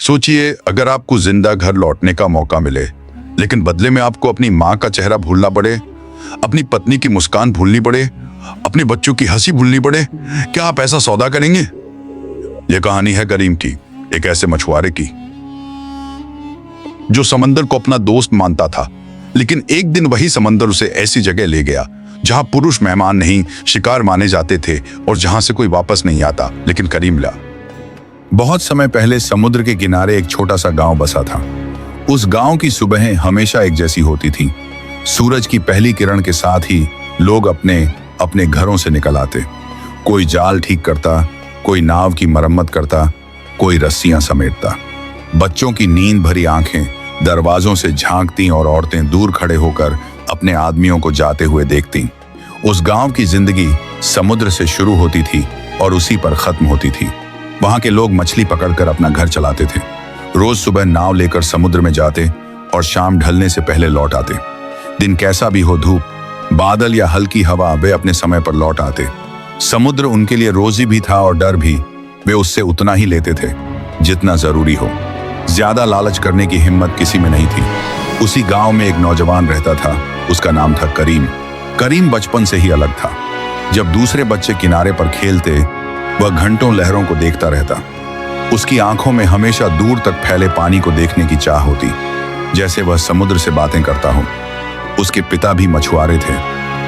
सोचिए, अगर आपको जिंदा घर लौटने का मौका मिले, लेकिन बदले में आपको अपनी माँ का चेहरा भूलना पड़े, अपनी पत्नी की मुस्कान भूलनी पड़े, अपने बच्चों की हंसी भूलनी पड़े, क्या आप ऐसा सौदा करेंगे? यह कहानी है करीम की, एक ऐसे मछुआरे की जो समंदर को अपना दोस्त मानता था। लेकिन एक दिन वही समंदर उसे ऐसी जगह ले गया जहां पुरुष मेहमान नहीं, शिकार माने जाते थे और जहां से कोई वापस नहीं आता, लेकिन करीम ला। बहुत समय पहले समुद्र के किनारे एक छोटा सा गांव बसा था। उस गांव की सुबहें हमेशा एक जैसी होती थीं। सूरज की पहली किरण के साथ ही लोग अपने अपने घरों से निकल आते। कोई जाल ठीक करता, कोई नाव की मरम्मत करता, कोई रस्सियां समेटता। बच्चों की नींद भरी आंखें दरवाजों से झांकती और औरतें दूर खड़े होकर अपने आदमियों को जाते हुए देखती। उस गांव की जिंदगी समुद्र से शुरू होती थी और उसी पर खत्म होती थी। वहां के लोग मछली पकड़कर अपना घर चलाते थे। रोज सुबह नाव लेकर समुद्र में जाते और शाम ढलने से पहले लौट आते। दिन कैसा भी हो, धूप, बादल या हल्की हवा, वे अपने समय पर लौट आते। समुद्र उनके लिए रोजी भी था और डर भी। वे उससे उतना ही लेते थे जितना जरूरी हो। ज्यादा लालच करने की हिम्मत किसी में नहीं थी। उसी गांव में एक नौजवान रहता था। उसका नाम था करीम। करीम बचपन से ही अलग था। जब दूसरे बच्चे किनारे पर खेलते, वह घंटों लहरों को देखता रहता। उसकी आंखों में हमेशा दूर तक फैले पानी को देखने की चाह होती, जैसे वह समुद्र से बातें करता हो। उसके पिता भी मछुआरे थे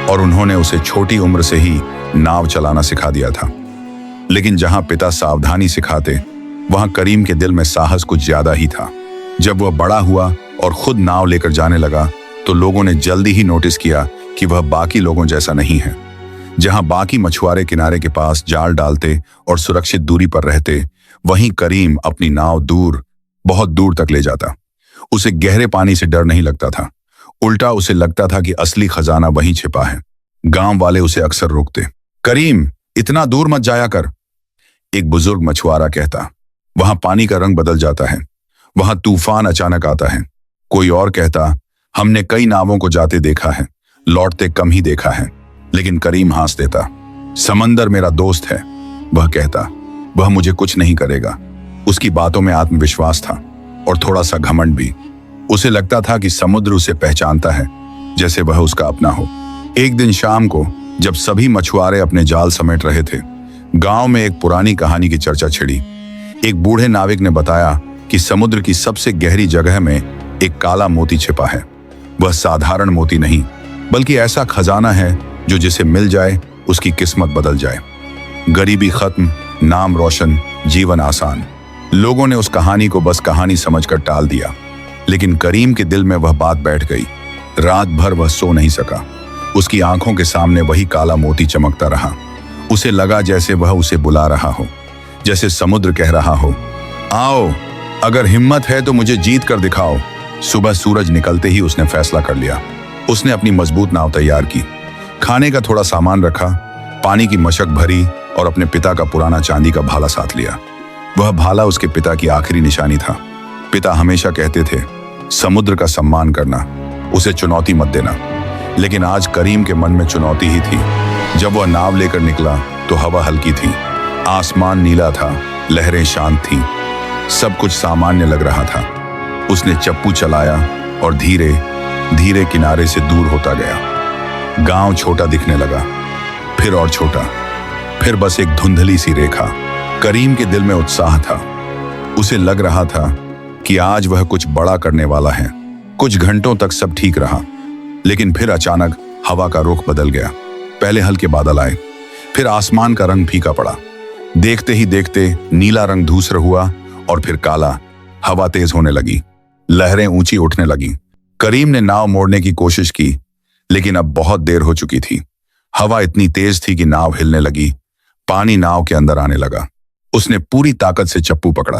और उन्होंने उसे छोटी उम्र से ही नाव चलाना सिखा दिया था। लेकिन जहां पिता सावधानी सिखाते, वहां करीम के दिल में साहस कुछ ज्यादा ही था। जब वह बड़ा हुआ और खुद नाव लेकर जाने लगा, तो लोगों ने जल्दी ही नोटिस किया कि वह बाकी लोगों जैसा नहीं है। जहां बाकी मछुआरे किनारे के पास जाल डालते और सुरक्षित दूरी पर रहते, वहीं करीम अपनी नाव दूर, बहुत दूर तक ले जाता। उसे गहरे पानी से डर नहीं लगता था। उल्टा उसे लगता था कि असली खजाना वहीं छिपा है। गांव वाले उसे अक्सर रोकते। करीम, इतना दूर मत जाया कर, एक बुजुर्ग मछुआरा कहता। वहां पानी का रंग बदल जाता है, वहां तूफान अचानक आता है। कोई और कहता, हमने कई नावों को जाते देखा है, लौटते कम ही देखा है। लेकिन करीम हंस देता। समंदर मेरा दोस्त है, वह कहता। वह मुझे कुछ नहीं करेगा। उसकी बातों में आत्मविश्वास था और थोड़ा सा घमंड भी। उसे लगता था कि समुद्र उसे पहचानता है, जैसे वह उसका अपना हो। एक दिन शाम को जब सभी मछुआरे अपने जाल समेट रहे थे, गांव में एक पुरानी कहानी की चर्चा छिड़ी। एक बूढ़े नाविक ने बताया कि समुद्र की सबसे गहरी जगह में एक काला मोती छिपा है। वह साधारण मोती नहीं, बल्कि ऐसा खजाना है जो जिसे मिल जाए उसकी किस्मत बदल जाए। गरीबी खत्म, नाम रोशन, जीवन आसान। लोगों ने उस कहानी को बस कहानी समझकर टाल दिया, लेकिन करीम के दिल में वह बात बैठ गई। रात भर वह सो नहीं सका। उसकी आंखों के सामने वही काला मोती चमकता रहा। उसे लगा जैसे वह उसे बुला रहा हो, जैसे समुद्र कह रहा हो, आओ, अगर हिम्मत है तो मुझे जीत कर दिखाओ। सुबह सूरज निकलते ही उसने फैसला कर लिया। उसने अपनी मजबूत नाव तैयार की, खाने का थोड़ा सामान रखा, पानी की मशक भरी और अपने पिता का पुराना चांदी का भाला साथ लिया। वह भाला उसके पिता की आखिरी निशानी था। पिता हमेशा कहते थे, समुद्र का सम्मान करना, उसे चुनौती मत देना। लेकिन आज करीम के मन में चुनौती ही थी। जब वह नाव लेकर निकला तो हवा हल्की थी, आसमान नीला था, लहरें शांत थीं, सब कुछ सामान्य लग रहा था। उसने चप्पू चलाया और धीरे धीरे किनारे से दूर होता गया। गांव छोटा दिखने लगा, फिर और छोटा, फिर बस एक धुंधली सी रेखा। करीम के दिल में उत्साह था। उसे लग रहा था कि आज वह कुछ बड़ा करने वाला है। कुछ घंटों तक सब ठीक रहा, लेकिन फिर अचानक हवा का रुख बदल गया। पहले हल्के बादल आए, फिर आसमान का रंग फीका पड़ा। देखते ही देखते नीला रंग धूसर हुआ और फिर काला। हवा तेज होने लगी, लहरें ऊंची उठने लगीं। करीम ने नाव मोड़ने की कोशिश की, लेकिन अब बहुत देर हो चुकी थी। हवा इतनी तेज थी कि नाव हिलने लगी। पानी नाव के अंदर आने लगा। उसने पूरी ताकत से चप्पू पकड़ा।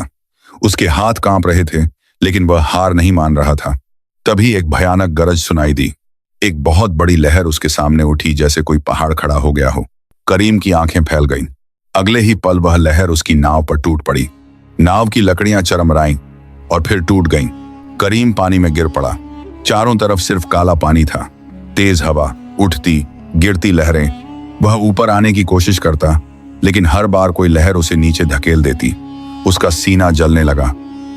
उसके हाथ कांप रहे थे, लेकिन वह हार नहीं मान रहा था। तभी एक भयानक गरज सुनाई दी। एक बहुत बड़ी लहर उसके सामने उठी, जैसे कोई पहाड़ खड़ा हो गया हो। करीम की आंखें फैल गईं। अगले ही पल वह लहर उसकी नाव पर टूट पड़ी। नाव की लकड़ियां चरमराईं और फिर टूट गईं। करीम पानी में गिर पड़ा। चारों तरफ सिर्फ काला पानी था, तेज हवा, उठती गिरती लहरें। वह ऊपर आने की कोशिश करता, लेकिन हर बार कोई लहर उसे नीचे धकेल देती। उसका सीना जलने लगा।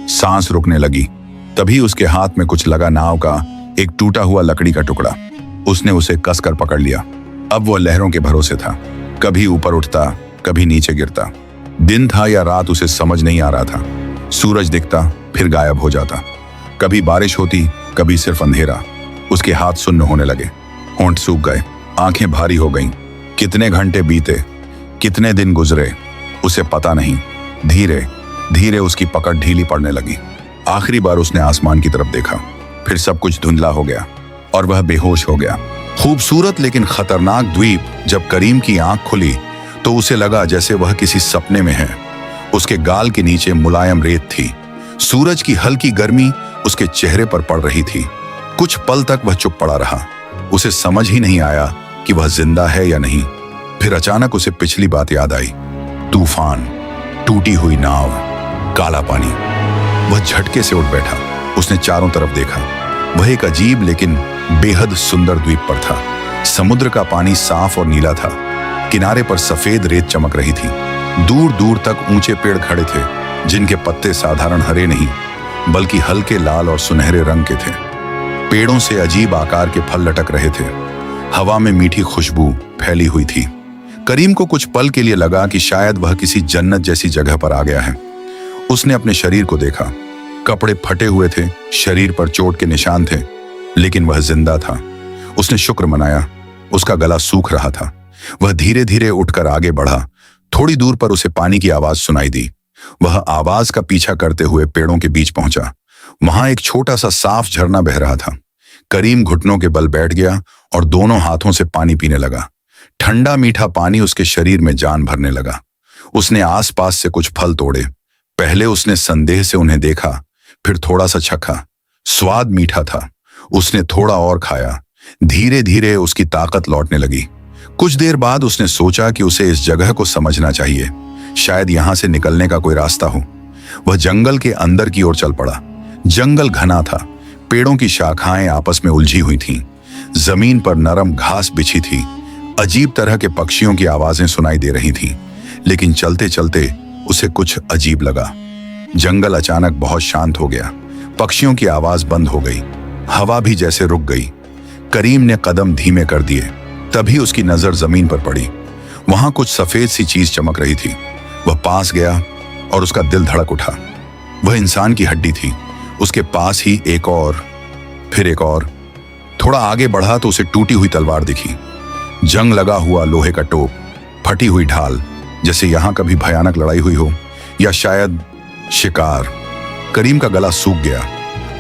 सांस रुकने लगी। तभी उसके हाथ में कुछ लगा, नाव का एक टूटा हुआ लकड़ी का टुकड़ा। उसने उसे कसकर पकड़ लिया। अब वह लहरों के भरोसे था, कभी ऊपर उठता, कभी नीचे गिरता। दिन था या रात उसे समझ नहीं आ रहा था। सूरज दिखता, फिर गायब हो जाता। कभी बारिश होती, कभी सिर्फ अंधेरा। उसके हाथ सुन्न होने लगे, होंठ सूख गए, आंखें भारी हो गईं। कितने घंटे बीते, कितने दिन गुजरे, उसे पता नहीं। धीरे धीरे उसकी पकड़ ढीली पड़ने लगी। आखिरी बार उसने आसमान की तरफ देखा, फिर सब कुछ धुंधला हो गया और वह बेहोश हो गया। खूबसूरत लेकिन खतरनाक द्वीप। जब करीम की आंख खुली तो उसे लगा जैसे वह किसी सपने में है। उसके गाल के नीचे मुलायम रेत थी। सूरज की हल्की गर्मी उसके चेहरे पर पड़ रही थी। कुछ पल तक वह चुप पड़ा रहा। उसे समझ ही नहीं आया कि वह जिंदा है या नहीं। फिर अचानक उसे पिछली बात याद आई। तूफान, टूटी हुई नाव, काला पानी। वह झटके से उठ बैठा। उसने चारों तरफ देखा। वह एक अजीब लेकिन बेहद सुंदर द्वीप पर था। समुद्र का पानी साफ और नीला था। किनारे पर सफेद रेत चमक रही थी। दूर दूर तक ऊंचे पेड़ खड़े थे, जिनके पत्ते साधारण हरे नहीं बल्कि हल्के लाल और सुनहरे रंग के थे। पेड़ों से अजीब आकार के फल लटक रहे थे। हवा में मीठी खुशबू फैली हुई थी। करीम को कुछ पल के लिए लगा कि शायद वह किसी जन्नत जैसी जगह पर आ गया है। उसने अपने शरीर को देखा। कपड़े फटे हुए थे, शरीर पर चोट के निशान थे, लेकिन वह जिंदा था। उसने शुक्र मनाया। उसका गला सूख रहा था। वह धीरे धीरे उठकर आगे बढ़ा। थोड़ी दूर पर उसे पानी की आवाज सुनाई दी। वह आवाज का पीछा करते हुए पेड़ों के बीच पहुंचा। वहां एक छोटा सा साफ झरना बह रहा था। करीम घुटनों के बल बैठ गया और दोनों हाथों से पानी पीने लगा। ठंडा मीठा पानी उसके शरीर में जान भरने लगा। उसने आसपास से कुछ फल तोड़े। पहले उसने संदेह से उन्हें देखा, फिर थोड़ा सा चखा। स्वाद मीठा था। उसने थोड़ा और खाया। धीरे धीरे उसकी ताकत लौटने लगी। कुछ देर बाद उसने सोचा कि उसे इस जगह को समझना चाहिए। शायद यहां से निकलने का कोई रास्ता हो। वह जंगल के अंदर की ओर चल पड़ा। जंगल घना था। पेड़ों की शाखाएं आपस में उलझी हुई थीं। जमीन पर नरम घास बिछी थी। अजीब तरह के पक्षियों की आवाजें सुनाई दे रही थीं। लेकिन चलते चलते उसे कुछ अजीब लगा। जंगल अचानक बहुत शांत हो गया। पक्षियों की आवाज बंद हो गई। हवा भी जैसे रुक गई। करीम ने कदम धीमे कर दिए। तभी उसकी नजर जमीन पर पड़ी। वहां कुछ सफेद सी चीज चमक रही थी। वह पास गया और उसका दिल धड़क उठा। वह इंसान की हड्डी थी। उसके पास ही एक और, फिर एक और। थोड़ा आगे बढ़ा तो उसे टूटी हुई तलवार दिखी। जंग लगा हुआ लोहे का टोप, फटी हुई ढाल, जैसे यहां कभी भयानक लड़ाई हुई हो, या शायद शिकार। करीम का गला सूख गया।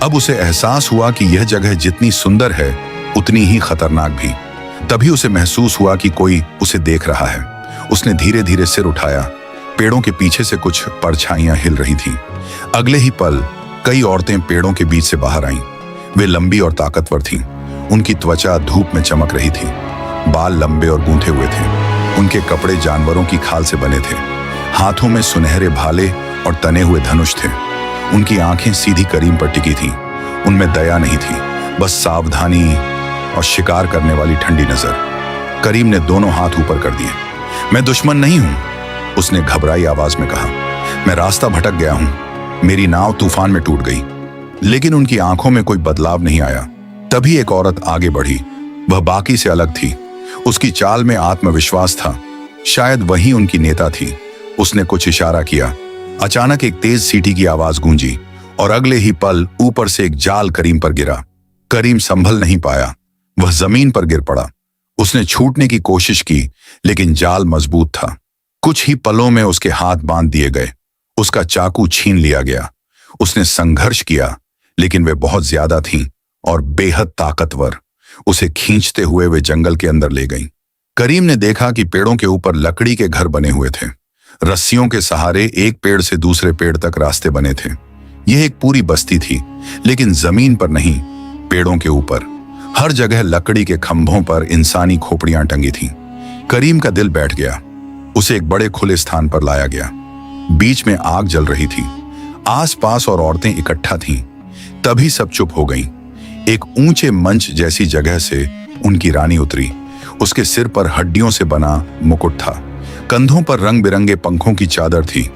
अब उसे एहसास हुआ कि यह जगह जितनी सुंदर है उतनी ही खतरनाक भी। तभी उसे महसूस हुआ कि कोई उसे देख रहा है। उसने धीरे धीरे सिर उठाया। पेड़ों के पीछे से कुछ परछाइयां हिल रही थीं। अगले ही पल कई औरतें पेड़ों के बीच से बाहर आईं। वे लंबी और ताकतवर थीं। उनकी त्वचा धूप में चमक रही थी। बाल लंबे और गूंथे हुए थे। उनके कपड़े जानवरों की खाल से बने थे। हाथों में सुनहरे भाले और तने हुए धनुष थे। उनकी आंखें सीधी करीम पर टिकी थीं। उनमें दया नहीं थी, बस सावधानी और शिकार करने वाली ठंडी नजर। करीम ने दोनों हाथ ऊपर कर दिए। मैं दुश्मन नहीं हूं, उसने घबराई आवाज में कहा। मैं रास्ता भटक गया हूं। मेरी नाव तूफान में टूट गई। लेकिन उनकी आंखों में कोई बदलाव नहीं आया। तभी एक औरत आगे बढ़ी। वह बाकी से अलग थी। उसकी चाल में आत्मविश्वास था। शायद वही उनकी नेता थी। उसने कुछ इशारा किया। अचानक एक तेज सीटी की आवाज गूंजी और अगले ही पल ऊपर से एक जाल करीम पर गिरा। करीम संभल नहीं पाया। वह जमीन पर गिर पड़ा। उसने छूटने की कोशिश की, लेकिन जाल मजबूत था। कुछ ही पलों में उसके हाथ बांध दिए गए। उसका चाकू छीन लिया गया। उसने संघर्ष किया, लेकिन वे बहुत ज्यादा थीं और बेहद ताकतवर। उसे खींचते हुए वे जंगल के अंदर ले गईं। करीम ने देखा कि पेड़ों के ऊपर लकड़ी के घर बने हुए थे। रस्सियों के सहारे एक पेड़ से दूसरे पेड़ तक रास्ते बने थे। यह एक पूरी बस्ती थी, लेकिन जमीन पर नहीं, पेड़ों के ऊपर। हर जगह लकड़ी के खंभों पर इंसानी खोपड़ियां टंगी थीं। करीम का दिल बैठ गया। उसे एक बड़े खुले स्थान पर लाया गया। बीच में आग जल रही थी। आसपास और औरतें इकट्ठा थीं। तभी सब चुप हो गईं। एक ऊंचे मंच जैसी जगह से उनकी रानी उतरी। उसके सिर पर हड्डियों से बना मुकुट था। कंधों पर रंग बिरंगे पंखों की चादर थी।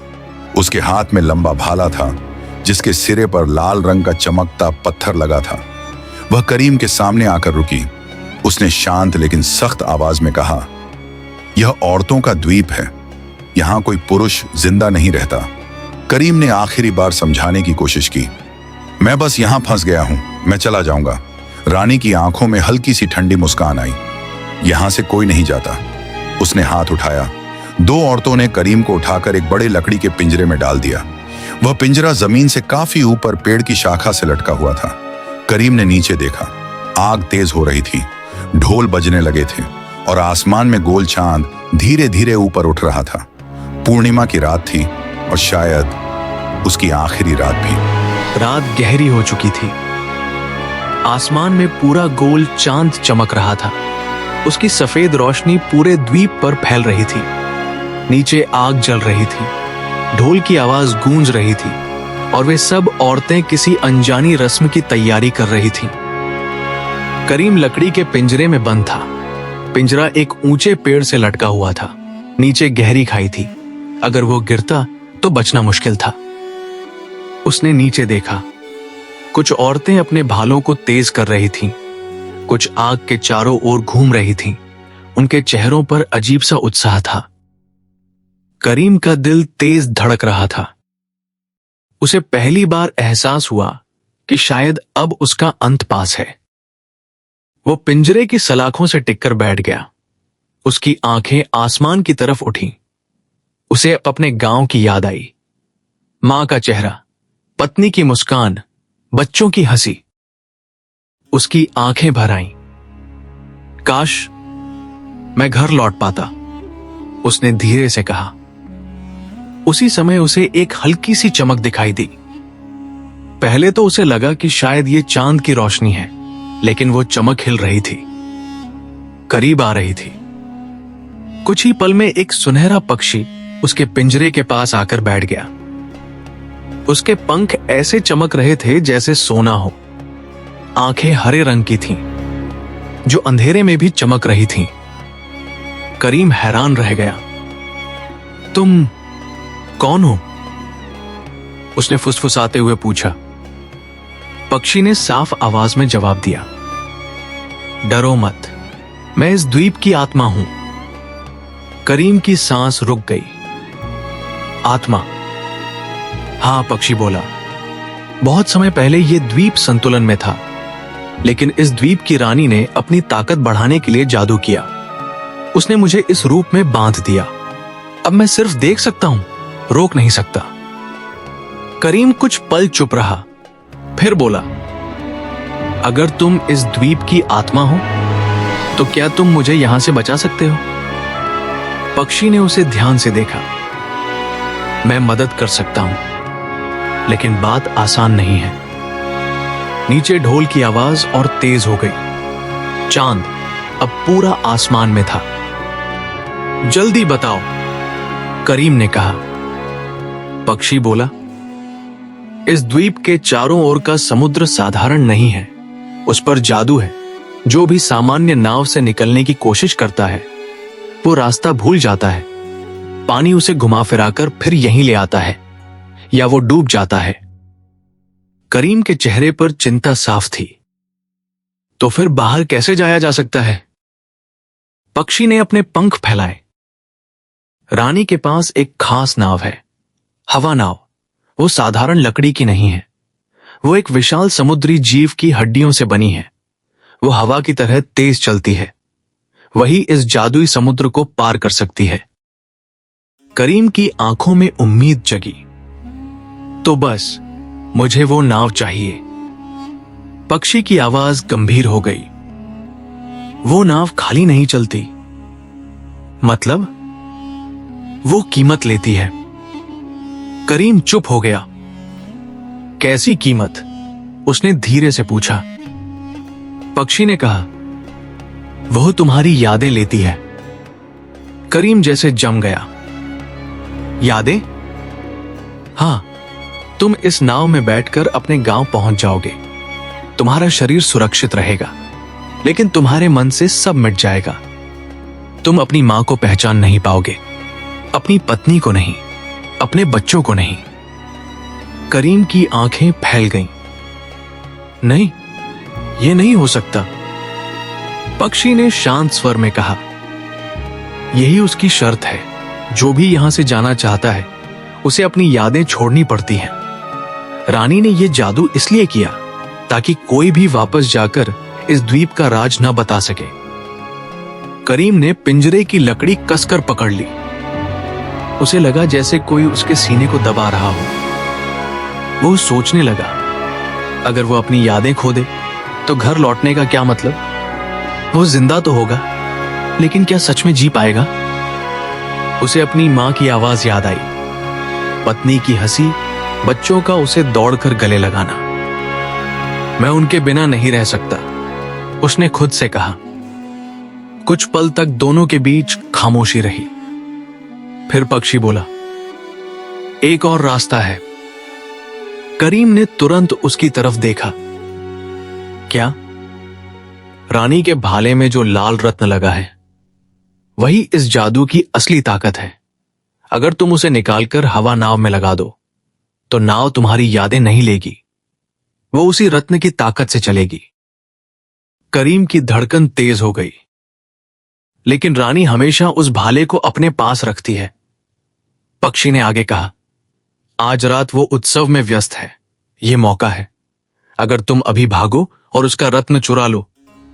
उसके हाथ में लंबा भाला था, जिसके सिरे पर लाल रंग का चमकता पत्थर लगा था। वह करीम के सामने आकर रुकी। उसने शांत लेकिन सख्त आवाज में कहा, यह औरतों का द्वीप है, यहां कोई पुरुष जिंदा नहीं रहता। करीम ने आखिरी बार समझाने की कोशिश की, मैं बस यहां फंस गया हूं, मैं चला जाऊंगा। रानी की आंखों में हल्की सी ठंडी मुस्कान आई। यहां से कोई नहीं जाता। उसने हाथ उठाया। 2 औरतों ने करीम को उठाकर एक बड़े लकड़ी के पिंजरे में डाल दिया। वह पिंजरा जमीन से काफी ऊपर पेड़ की शाखा से लटका हुआ था। करीम ने नीचे देखा। आग तेज हो रही थी, ढोल बजने लगे थे और आसमान में गोल चांद धीरे धीरे ऊपर उठ रहा था। पूर्णिमा की रात थी और शायद उसकी आखिरी रात भी। रात गहरी हो चुकी थी। आसमान में पूरा गोल चांद चमक रहा था। उसकी सफेद रोशनी पूरे द्वीप पर फैल रही थी। नीचे आग जल रही थी, ढोल की आवाज गूंज रही थी और वे सब औरतें किसी अनजानी रस्म की तैयारी कर रही थीं। करीम लकड़ी के पिंजरे में बंद था। पिंजरा एक ऊंचे पेड़ से लटका हुआ था। नीचे गहरी खाई थी। अगर वो गिरता तो बचना मुश्किल था। उसने नीचे देखा। कुछ औरतें अपने भालों को तेज कर रही थीं। कुछ आग के चारों ओर घूम रही थीं। उनके चेहरों पर अजीब सा उत्साह था। करीम का दिल तेज धड़क रहा था। उसे पहली बार एहसास हुआ कि शायद अब उसका अंत पास है। वो पिंजरे की सलाखों से टिककर बैठ गया। उसकी आंखें आसमान की तरफ उठी। उसे अपने गांव की याद आई। मां का चेहरा, पत्नी की मुस्कान, बच्चों की हंसी। उसकी आंखें भर आईं। काश मैं घर लौट पाता, उसने धीरे से कहा। उसी समय उसे एक हल्की सी चमक दिखाई दी। पहले तो उसे लगा कि शायद ये चांद की रोशनी है, लेकिन वो चमक हिल रही थी, करीब आ रही थी। कुछ ही पल में एक सुनहरा पक्षी उसके पिंजरे के पास आकर बैठ गया। उसके पंख ऐसे चमक रहे थे जैसे सोना हो। आंखें हरे रंग की थीं, जो अंधेरे में भी चमक रही थीं। करीम हैरान रह गया। तुम कौन हो? उसने फुसफुसाते हुए पूछा। पक्षी ने साफ आवाज में जवाब दिया, डरो मत, मैं इस द्वीप की आत्मा हूं। करीम की सांस रुक गई। आत्मा? हाँ, पक्षी बोला। बहुत समय पहले यह द्वीप संतुलन में था, लेकिन इस द्वीप की रानी ने अपनी ताकत बढ़ाने के लिए जादू किया। उसने मुझे इस रूप में बांध दिया। अब मैं सिर्फ देख सकता हूं, रोक नहीं सकता। करीम कुछ पल चुप रहा, फिर बोला, अगर तुम इस द्वीप की आत्मा हो तो क्या तुम मुझे यहां से बचा सकते हो? पक्षी ने उसे ध्यान से देखा। मैं मदद कर सकता हूं, लेकिन बात आसान नहीं है। नीचे ढोल की आवाज और तेज हो गई। चांद अब पूरा आसमान में था। जल्दी बताओ, करीम ने कहा। पक्षी बोला, इस द्वीप के चारों ओर का समुद्र साधारण नहीं है। उस पर जादू है। जो भी सामान्य नाव से निकलने की कोशिश करता है, वो रास्ता भूल जाता है। पानी उसे घुमा फिराकर फिर यहीं ले आता है, या वो डूब जाता है। करीम के चेहरे पर चिंता साफ थी। तो फिर बाहर कैसे जाया जा सकता है? पक्षी ने अपने पंख फैलाए। रानी के पास एक खास नाव है, हवा नाव। वो साधारण लकड़ी की नहीं है। वो एक विशाल समुद्री जीव की हड्डियों से बनी है। वो हवा की तरह तेज चलती है। वही इस जादुई समुद्र को पार कर सकती है। करीम की आंखों में उम्मीद जगी। तो बस मुझे वो नाव चाहिए। पक्षी की आवाज गंभीर हो गई। वो नाव खाली नहीं चलती। मतलब? वो कीमत लेती है। करीम चुप हो गया। कैसी कीमत? उसने धीरे से पूछा। पक्षी ने कहा, वह तुम्हारी यादें लेती है। करीम जैसे जम गया। यादें? हां, तुम इस नाव में बैठकर अपने गांव पहुंच जाओगे। तुम्हारा शरीर सुरक्षित रहेगा, लेकिन तुम्हारे मन से सब मिट जाएगा। तुम अपनी मां को पहचान नहीं पाओगे, अपनी पत्नी को नहीं, अपने बच्चों को नहीं। करीम की आंखें फैल गईं। नहीं, यह नहीं हो सकता, पक्षी ने शांत स्वर में कहा। यही उसकी शर्त है। जो भी यहां से जाना चाहता है उसे अपनी यादें छोड़नी पड़ती हैं। रानी ने यह जादू इसलिए किया ताकि कोई भी वापस जाकर इस द्वीप का राज न बता सके। करीम ने पिंजरे की लकड़ी कसकर पकड़ ली। उसे लगा जैसे कोई उसके सीने को दबा रहा हो। वो सोचने लगा, अगर वो अपनी यादें खो दे तो घर लौटने का क्या मतलब? वो जिंदा तो होगा, लेकिन क्या सच में जी पाएगा? उसे अपनी मां की आवाज याद आई, पत्नी की हंसी, बच्चों का उसे दौड़कर गले लगाना। मैं उनके बिना नहीं रह सकता, उसने खुद से कहा। कुछ पल तक दोनों के बीच खामोशी रही। फिर पक्षी बोला, एक और रास्ता है। करीम ने तुरंत उसकी तरफ देखा। क्या? रानी के भाले में जो लाल रत्न लगा है, वही इस जादू की असली ताकत है। अगर तुम उसे निकालकर हवा नाव में लगा दो तो नाव तुम्हारी यादें नहीं लेगी, वो उसी रत्न की ताकत से चलेगी। करीम की धड़कन तेज हो गई। लेकिन रानी हमेशा उस भाले को अपने पास रखती है। पक्षी ने आगे कहा, आज रात वो उत्सव में व्यस्त है, ये मौका है। अगर तुम अभी भागो और उसका रत्न चुरा लो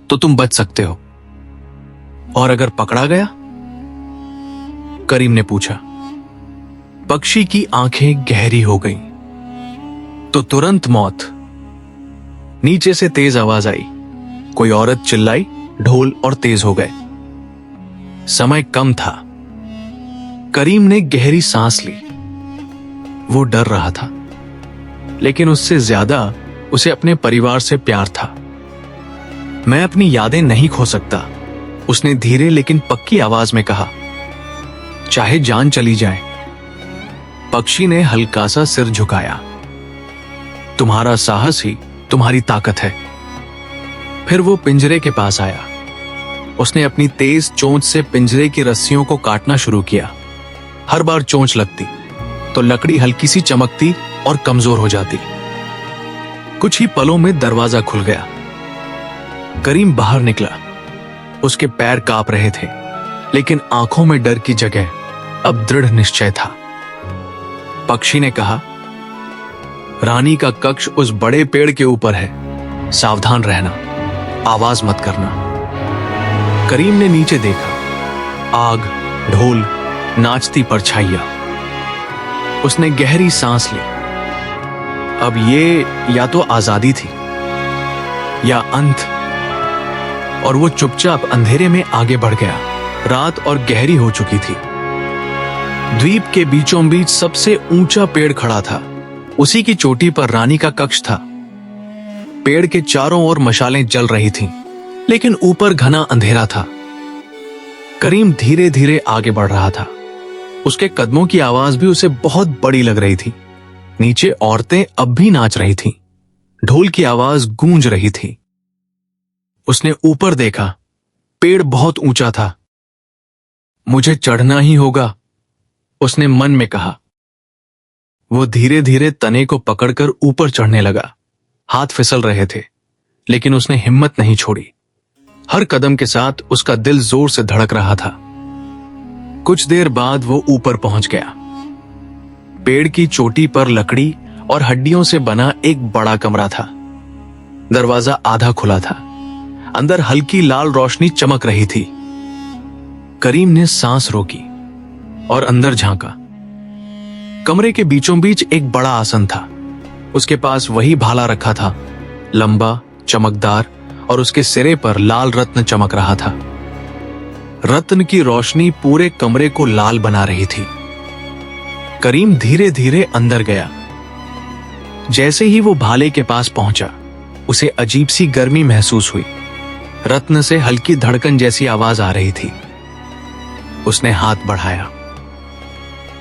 तो तुम बच सकते हो। और अगर पकड़ा गया? करीम ने पूछा। पक्षी की आंखें गहरी हो गईं। तो तुरंत मौत। नीचे से तेज आवाज आई, कोई औरत चिल्लाई, ढोल और तेज हो गए। समय कम था। करीम ने गहरी सांस ली। वो डर रहा था, लेकिन उससे ज्यादा उसे अपने परिवार से प्यार था। मैं अपनी यादें नहीं खो सकता, उसने धीरे लेकिन पक्की आवाज में कहा, चाहे जान चली जाए। पक्षी ने हल्का सा सिर झुकाया। तुम्हारा साहस ही तुम्हारी ताकत है। फिर वो पिंजरे के पास आया। उसने अपनी तेज चोंच से पिंजरे की रस्सियों को काटना शुरू किया। हर बार चोंच लगती तो लकड़ी हल्की सी चमकती और कमजोर हो जाती। कुछ ही पलों में दरवाजा खुल गया। करीम बाहर निकला। उसके पैर कांप रहे थे, लेकिन आंखों में डर की जगह अब दृढ़ निश्चय था। पक्षी ने कहा, रानी का कक्ष उस बड़े पेड़ के ऊपर है, सावधान रहना, आवाज मत करना। करीम ने नीचे देखा। आग, ढोल, नाचती परछाइयां। उसने गहरी सांस ली। अब ये या तो आजादी थी या अंत। और वो चुपचाप अंधेरे में आगे बढ़ गया। रात और गहरी हो चुकी थी। द्वीप के बीचों बीच सबसे ऊंचा पेड़ खड़ा था। उसी की चोटी पर रानी का कक्ष था। पेड़ के चारों ओर मशालें जल रही थीं, लेकिन ऊपर घना अंधेरा था। करीम धीरे धीरे आगे बढ़ रहा था। उसके कदमों की आवाज भी उसे बहुत बड़ी लग रही थी। नीचे औरतें अब भी नाच रही थीं। ढोल की आवाज गूंज रही थी। उसने ऊपर देखा। पेड़ बहुत ऊंचा था। मुझे चढ़ना ही होगा, उसने मन में कहा। वो धीरे धीरे तने को पकड़कर ऊपर चढ़ने लगा। हाथ फिसल रहे थे, लेकिन उसने हिम्मत नहीं छोड़ी। हर कदम के साथ उसका दिल जोर से धड़क रहा था। कुछ देर बाद वो ऊपर पहुंच गया। पेड़ की चोटी पर लकड़ी और हड्डियों से बना एक बड़ा कमरा था। दरवाजा आधा खुला था। अंदर हल्की लाल रोशनी चमक रही थी। करीम ने सांस रोकी और अंदर झांका। कमरे के बीचों बीच एक बड़ा आसन था। उसके पास वही भाला रखा था, लंबा, चमकदार, और उसके सिरे पर लाल रत्न चमक रहा था। रत्न की रोशनी पूरे कमरे को लाल बना रही थी। करीम धीरे धीरे अंदर गया। जैसे ही वो भाले के पास पहुंचा, उसे अजीब सी गर्मी महसूस हुई। रत्न से हल्की धड़कन जैसी आवाज आ रही थी। उसने हाथ बढ़ाया।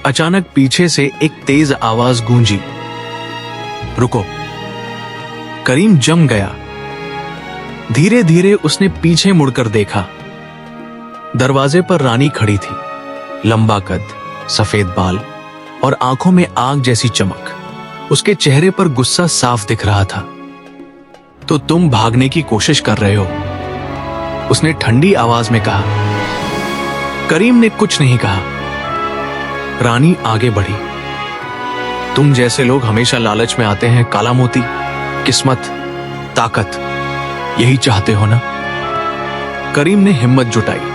अचानक पीछे से एक तेज आवाज गूंजी, रुको। करीम जम गया। धीरे धीरे उसने पीछे मुड़कर देखा। दरवाजे पर रानी खड़ी थी। लंबा कद, सफेद बाल और आंखों में आग जैसी चमक। उसके चेहरे पर गुस्सा साफ दिख रहा था। तो तुम भागने की कोशिश कर रहे हो, उसने ठंडी आवाज में कहा। करीम ने कुछ नहीं कहा। रानी आगे बढ़ी। तुम जैसे लोग हमेशा लालच में आते हैं, काला मोती, किस्मत, ताकत, यही चाहते हो ना? करीम ने हिम्मत जुटाई।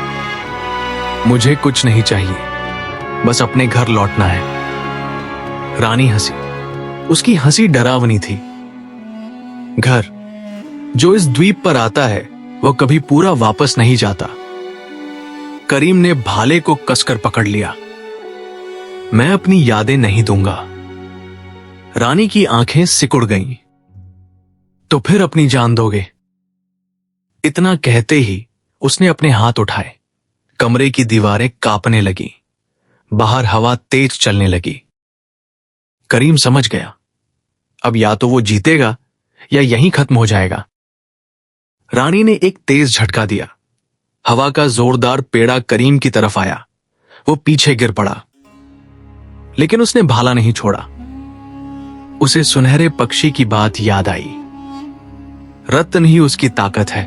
मुझे कुछ नहीं चाहिए, बस अपने घर लौटना है। रानी हंसी। उसकी हंसी डरावनी थी। घर जो इस द्वीप पर आता है वह कभी पूरा वापस नहीं जाता। करीम ने भाले को कसकर पकड़ लिया। मैं अपनी यादें नहीं दूंगा। रानी की आंखें सिकुड़ गईं। तो फिर अपनी जान दोगे? इतना कहते ही उसने अपने हाथ उठाए। कमरे की दीवारें कांपने लगी। बाहर हवा तेज चलने लगी। करीम समझ गया, अब या तो वो जीतेगा या यहीं खत्म हो जाएगा। रानी ने एक तेज झटका दिया। हवा का जोरदार पेड़ा करीम की तरफ आया। वो पीछे गिर पड़ा, लेकिन उसने भाला नहीं छोड़ा। उसे सुनहरे पक्षी की बात याद आई। रत्न ही उसकी ताकत है।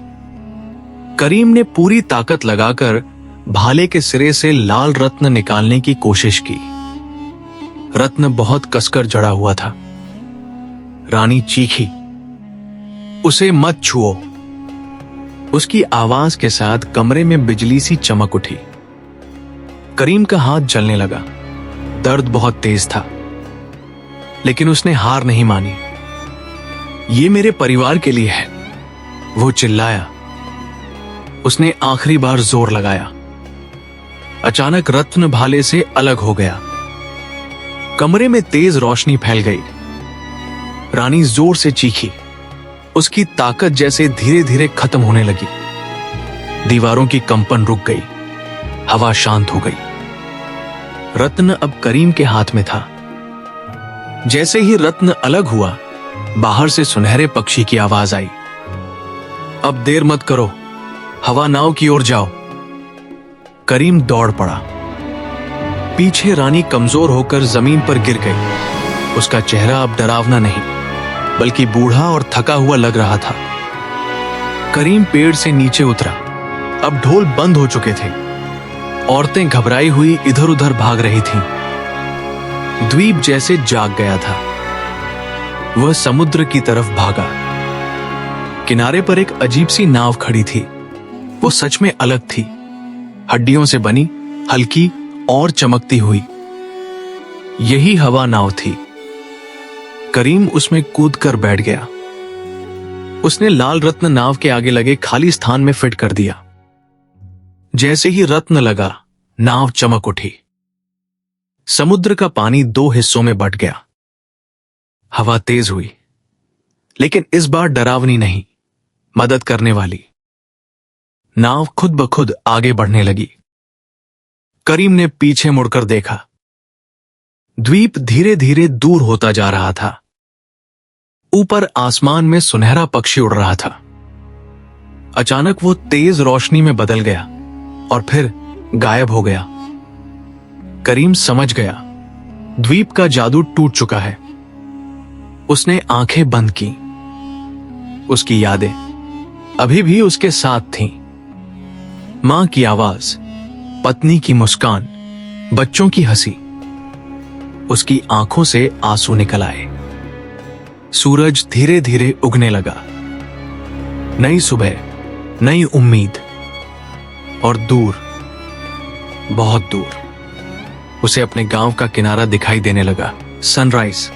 करीम ने पूरी ताकत लगाकर भाले के सिरे से लाल रत्न निकालने की कोशिश की। रत्न बहुत कसकर जड़ा हुआ था। रानी चीखी, उसे मत छुओ। उसकी आवाज के साथ कमरे में बिजली सी चमक उठी। करीम का हाथ जलने लगा। दर्द बहुत तेज था, लेकिन उसने हार नहीं मानी। ये मेरे परिवार के लिए है, वो चिल्लाया। उसने आखिरी बार जोर लगाया। अचानक रत्न भाले से अलग हो गया। कमरे में तेज रोशनी फैल गई। रानी जोर से चीखी। उसकी ताकत जैसे धीरे धीरे खत्म होने लगी। दीवारों की कंपन रुक गई। हवा शांत हो गई। रत्न अब करीम के हाथ में था। जैसे ही रत्न अलग हुआ, बाहर से सुनहरे पक्षी की आवाज आई। अब देर मत करो, हवा नाव की ओर जाओ। करीम दौड़ पड़ा। पीछे रानी कमजोर होकर जमीन पर गिर गई। उसका चेहरा अब डरावना नहीं, बल्कि बूढ़ा और थका हुआ लग रहा था। करीम पेड़ से नीचे उतरा। अब ढोल बंद हो चुके थे। औरतें घबराई हुई इधर उधर भाग रही थीं। द्वीप जैसे जाग गया था। वह समुद्र की तरफ भागा। किनारे पर एक अजीब सी नाव खड़ी थी। वो सच में अलग थी, हड्डियों से बनी, हल्की और चमकती हुई। यही हवा नाव थी। करीम उसमें कूदकर बैठ गया। उसने लाल रत्न नाव के आगे लगे खाली स्थान में फिट कर दिया। जैसे ही रत्न लगा, नाव चमक उठी। समुद्र का पानी दो हिस्सों में बंट गया। हवा तेज हुई, लेकिन इस बार डरावनी नहीं, मदद करने वाली। नाव खुद ब खुद आगे बढ़ने लगी। करीम ने पीछे मुड़कर देखा। द्वीप धीरे धीरे दूर होता जा रहा था। ऊपर आसमान में सुनहरा पक्षी उड़ रहा था। अचानक वो तेज रोशनी में बदल गया और फिर गायब हो गया। करीम समझ गया, द्वीप का जादू टूट चुका है। उसने आंखें बंद की। उसकी यादें अभी भी उसके साथ थीं। मां की आवाज, पत्नी की मुस्कान, बच्चों की हंसी। उसकी आंखों से आंसू निकल आए। सूरज धीरे धीरे उगने लगा। नई सुबह, नई उम्मीद। और दूर, बहुत दूर, उसे अपने गांव का किनारा दिखाई देने लगा। सनराइज।